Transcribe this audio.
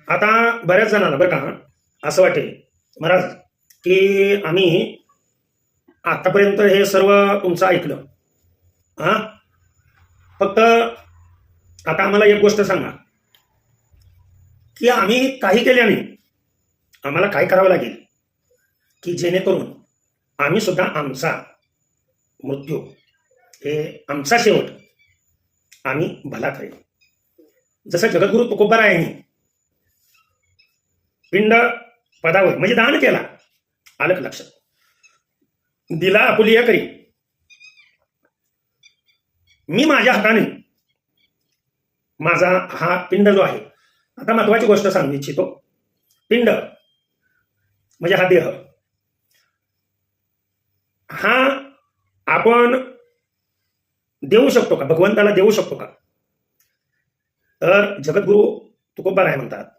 आता बऱ्याच जणांना बरं का असं वाटेल महाराज की आम्ही आतापर्यंत हे सर्व तुमचं ऐकलं. हा, फक्त आता आम्हाला एक गोष्ट सांगा की आम्ही काही केल्याने आम्हाला काय करावं लागेल की जेणेकरून आम्ही सुद्धा आमचा मृत्यू हे आमचा शेवट आम्ही भला करेल. जसं जगद्गुरु तुकोबारायांनी पिंड पदावर म्हणजे दान केला, आलं का लक्षात, दिला आपुलिया करी. मी माझ्या हाताने माझा हा पिंड जो आहे, आता महत्वाची गोष्ट सांगू इच्छितो. पिंड म्हणजे हा देह, हा आपण देऊ शकतो का, भगवंताला देऊ शकतो का? तर जगद्गुरु तुकोबाराय म्हणतात